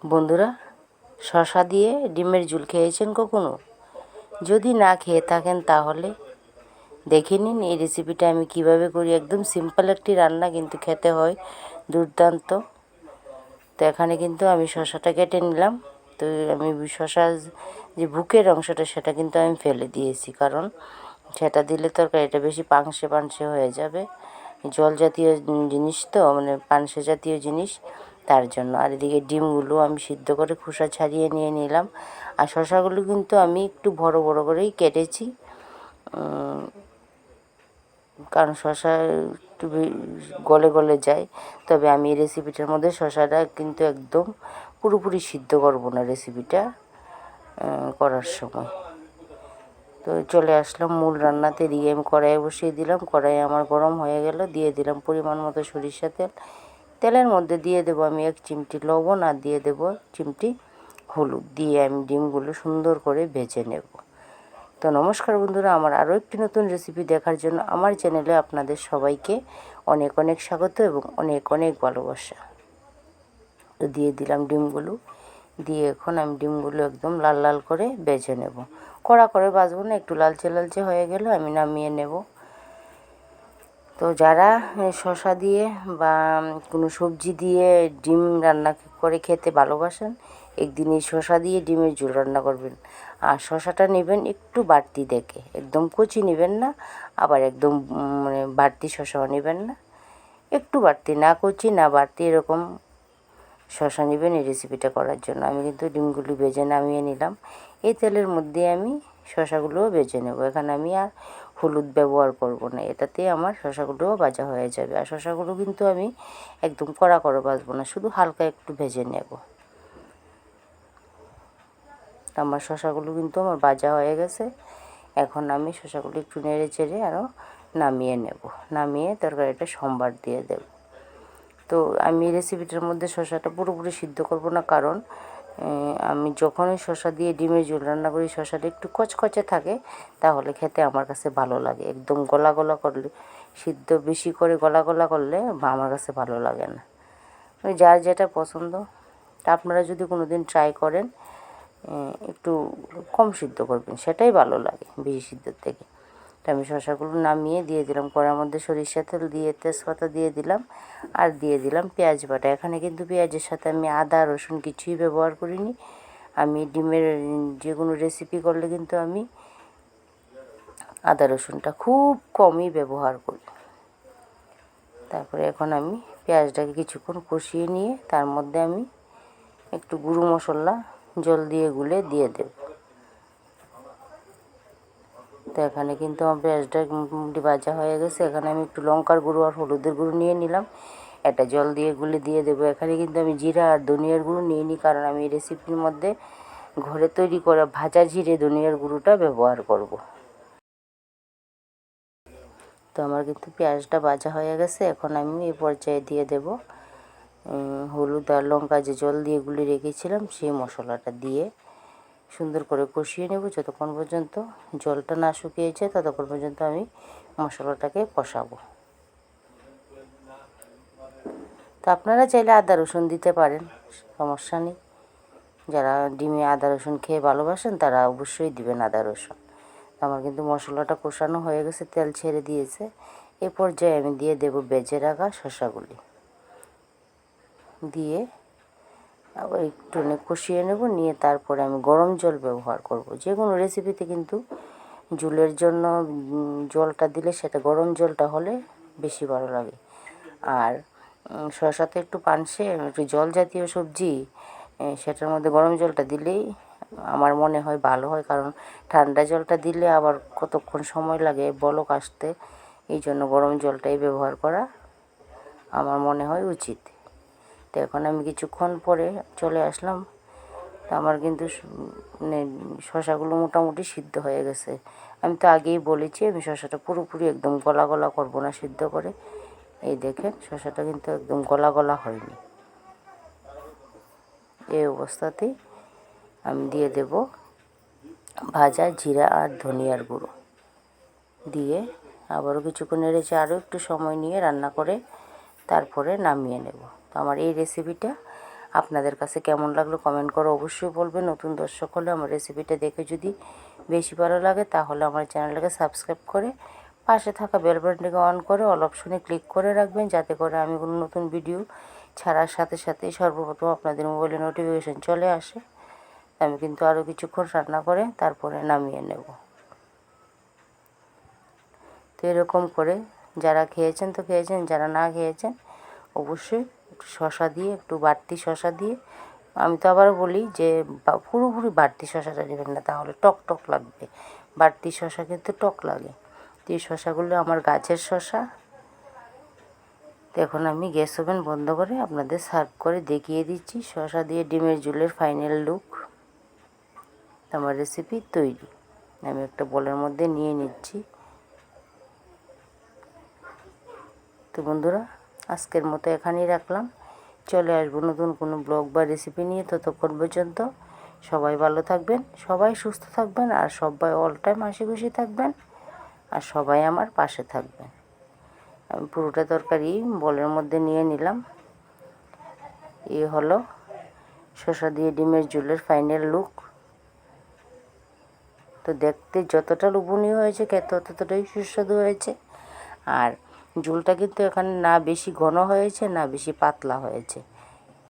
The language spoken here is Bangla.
বন্ধুরা, শসা দিয়ে ডিমের ঝোল খেয়েছেন কখনো? যদি না খেয়ে থাকেন তাহলে দেখে নিন এই রেসিপিটা আমি কিভাবে করি। একদম সিম্পল একটি রান্না, কিন্তু খেতে হয় দুর্দান্ত। তো এখানে কিন্তু আমি শসাটা কেটে নিলাম। তো আমি শসার যে বুকের অংশটা সেটা কিন্তু আমি ফেলে দিয়েছি, কারণ সেটা দিলে তরকারিটা বেশি পানসে পানসে হয়ে যাবে। জল জাতীয় জিনিস তো, মানে পানসে জাতীয় জিনিস, তার জন্য। আর এদিকে ডিমগুলো আমি সিদ্ধ করে খোসা ছাড়িয়ে নিয়ে নিলাম। আর শসাগুলো কিন্তু আমি একটু বড় বড় করেই কেটেছি, কারণ শসা একটু গলে গলে যায়। তবে আমি এই রেসিপিটার মধ্যে শসাটা কিন্তু একদম পুরোপুরি সিদ্ধ করব না রেসিপিটা করার সময়। তো চলে আসলাম মূল রান্নাতে। দিয়ে আমি কড়াইয়ে বসিয়ে দিলাম। কড়াই আমার গরম হয়ে গেল। দিয়ে দিলাম পরিমাণ মতো সরিষা তেল। তেলের মধ্যে দিয়ে দেবো আমি 1 চিমটি লবণ, আর দিয়ে দেবো চিমটি হলুদ। দিয়ে আমি ডিমগুলো সুন্দর করে ভেজে নেব। তো নমস্কার বন্ধুরা, আমার আরও একটি নতুন রেসিপি দেখার জন্য আমার চ্যানেলে আপনাদের সবাইকে অনেক অনেক স্বাগত এবং অনেক অনেক ভালোবাসা। তো দিয়ে দিলাম ডিমগুলো। দিয়ে এখন আমি ডিমগুলো একদম লাল লাল করে ভেজে নেব। কড়া করে ভাজবো না, একটু লালচে লালচে হয়ে গেলে আমি নামিয়ে নেব। তো যারা শসা দিয়ে বা কোনো সবজি দিয়ে ডিম রান্না করে খেতে ভালোবাসেন, একদিন এই শসা দিয়ে ডিমের ঝোল রান্না করবেন। আর শসাটা নেবেন একটু বাড়তি দেখে, একদম কচি নেবেন না, আবার একদম মানে বাড়তি শসাও নেবেন না। একটু বাড়তি, না কচি না বাড়তি, এরকম শসা নেবেন এই রেসিপিটা করার জন্য। আমি কিন্তু ডিমগুলি ভেজে নামিয়ে নিলাম। এই তেলের মধ্যে আমি শসাগুলোও ভেজে নেব। এখানে আমি আর হলুদ ব্যবহার করব না, এটাতেই আমার শসাগুলোও ভাজা হয়ে যাবে। আর শসাগুলো কিন্তু আমি একদম কড়া করে ভাজবো না, শুধু হালকা একটু ভেজে নেব। আমার শসাগুলো কিন্তু আমার ভাজা হয়ে গেছে। এখন আমি শসাগুলো একটু নেড়ে চেড়ে আরও নামিয়ে নেব। নামিয়ে তরকারিটা সম্বার দিয়ে দেব। তো আমি রেসিপিটার মধ্যে শসাটা পুরোপুরি সিদ্ধ করব না, কারণ আমি যখনই শসা দিয়ে ডিমের ঝোল রান্না করি শসাটা একটু কচকচে থাকে, তাহলে খেতে আমার কাছে ভালো লাগে। একদম গলা গলা করলে, সিদ্ধ বেশি করে গলা গলা করলে আমার কাছে ভালো লাগে না। যার যেটা পছন্দ। তা আপনারা যদি কোনো দিন ট্রাই করেন, একটু কম সিদ্ধ করবেন, সেটাই ভালো লাগে বেশি সিদ্ধর থেকে। তো আমি শসাগুলো নামিয়ে দিয়ে দিলাম কড়ার মধ্যে সরিষা তেল, দিয়ে তেজপাতা দিয়ে দিলাম, আর দিয়ে দিলাম পেঁয়াজ বাটা। এখানে কিন্তু পেঁয়াজের সাথে আমি আদা রসুন কিছুই ব্যবহার করিনি। আমি ডিমের যে কোনো রেসিপি করলে কিন্তু আমি আদা রসুনটা খুব কমই ব্যবহার করি। তারপরে এখন আমি পেঁয়াজটাকে কিছুক্ষণ কষিয়ে নিয়ে তার মধ্যে আমি একটু গুঁড়ো মশলা জল দিয়ে গুলে দিয়ে দেব। তো এখানে কিন্তু আমার পেঁয়াজটা মোটামুটি ভাজা হয়ে গেছে। এখানে আমি একটু লঙ্কার গুঁড়ো আর হলুদের গুঁড়ো নিয়ে নিলাম, এটা জল দিয়ে গুলে দিয়ে দেবো। এখানে কিন্তু আমি জিরা আর ধনিয়ার গুঁড়ো নিয়ে নিই, কারণ আমি এই রেসিপির মধ্যে ঘরে তৈরি করা ভাজা জিরে ধনিয়ার গুঁড়োটা ব্যবহার করব। তো আমার কিন্তু পেঁয়াজটা ভাজা হয়ে গেছে। এখন আমি এই পর্যায়ে দিয়ে দেব হলুদ আর লঙ্কা যে জল দিয়ে গুলে রেখেছিলাম সেই মশলাটা দিয়ে সুন্দর করে কষিয়ে নেব। যতক্ষণ পর্যন্ত জলটা না শুকিয়েছে ততক্ষণ পর্যন্ত আমি মশলাটাকে কষাবো। তো আপনারা চাইলে আদা রসুন দিতে পারেন, সমস্যা নেই। যারা ডিমে আদা রসুন খেয়ে ভালোবাসেন তারা অবশ্যই দিবেন আদা রসুন। আমার কিন্তু মশলাটা কষানো হয়ে গেছে, তেল ছেড়ে দিয়েছে। এ পর্যায়ে আমি দিয়ে দেব ভেজে রাখা শসাগুলি। দিয়ে আবার একটু কষিয়ে নেব, নিয়ে তারপরে আমি গরম জল ব্যবহার করব। যে কোনো রেসিপিতে কিন্তু ঝোলের জন্য জলটা দিলে সেটা গরম জলটা হলে বেশি ভালো লাগে। আর শসাতে একটু পানসে, একটু জল জাতীয় সবজি, সেটার মধ্যে গরম জলটা দিলেই আমার মনে হয় ভালো হয়, কারণ ঠান্ডা জলটা দিলে আবার কতক্ষণ সময় লাগে বলক আসতে। এই জন্য গরম জলটাই ব্যবহার করা আমার মনে হয় উচিত। তো এখন আমি কিছুক্ষণ পরে চলে আসলাম। তো আমার কিন্তু মানে শসাগুলো মোটামুটি সিদ্ধ হয়ে গেছে। আমি তো আগেই বলেছি আমি শসাটা পুরোপুরি একদম গলা গলা করব না সিদ্ধ করে। এই দেখেন শসাটা কিন্তু একদম গলা গলা হয়নি। এই অবস্থাতেই আমি দিয়ে দেব ভাজা জিরা আর ধনিয়ার গুঁড়ো। দিয়ে আবারও কিছুক্ষণ নেড়েছে, আরও একটু সময় নিয়ে রান্না করে তারপরে নামিয়ে নেব। তো আমার এই রেসিপিটা আপনাদের কাছে কেমন লাগলো কমেন্ট করে অবশ্যই বলবেন। নতুন দর্শক হলে আমার রেসিপিটা দেখে যদি বেশি ভালো লাগে তাহলে আমার চ্যানেলটাকে সাবস্ক্রাইব করে পাশে থাকা বেল বাটনটিকে অন করে অল অপশনে ক্লিক করে রাখবেন, যাতে করে আমি কোনো নতুন ভিডিও ছাড়ার সাথে সাথেই সর্বপ্রথম আপনাদের মোবাইলে নোটিফিকেশান চলে আসে। আমি কিন্তু আরও কিছুক্ষণ রান্না করে তারপরে নামিয়ে নেব। তো এরকম করে যারা খেয়েছেন তো খেয়েছেন, যারা না খেয়েছেন অবশ্যই একটু শসা দিয়ে, একটু বাড়তি শসা দিয়ে, আমি তো আবার বলি যে পুরোপুরি বাড়তি শসাটা নেবেন না, তাহলে টক টক লাগবে। বাড়তি শসা কিন্তু টক লাগে। তো এই শসাগুলো আমার গাছের শসা। তো এখন আমি গ্যাস ওভেন বন্ধ করে আপনাদের সার্ভ করে দেখিয়ে দিচ্ছি শসা দিয়ে ডিমের ঝোলের ফাইনাল লুক। আমার রেসিপি তৈরি। আমি একটা বোলের মধ্যে নিয়ে নিচ্ছি। তো বন্ধুরা, আজকের মতো এখানেই রাখলাম। চলে আসবো নতুন কোনো ব্লগ বা রেসিপি নিয়ে। ততক্ষণ পর্যন্ত সবাই ভালো থাকবেন, সবাই সুস্থ থাকবেন, আর সবাই অল টাইম হাসি খুশি থাকবেন, আর সবাই আমার পাশে থাকবেন। আমি পুরোটা তরকারি বোলের মধ্যে নিয়ে নিলাম। এ হলো শসা দিয়ে ডিমের ঝোলের ফাইনাল লুক। তো দেখতে যতটা লোভনীয় হয়েছে খেতে ততটাই সুস্বাদু হয়েছে। আর ঝোলটা কিন্তু এখানে না বেশি ঘন হয়েছে না বেশি পাতলা হয়েছে,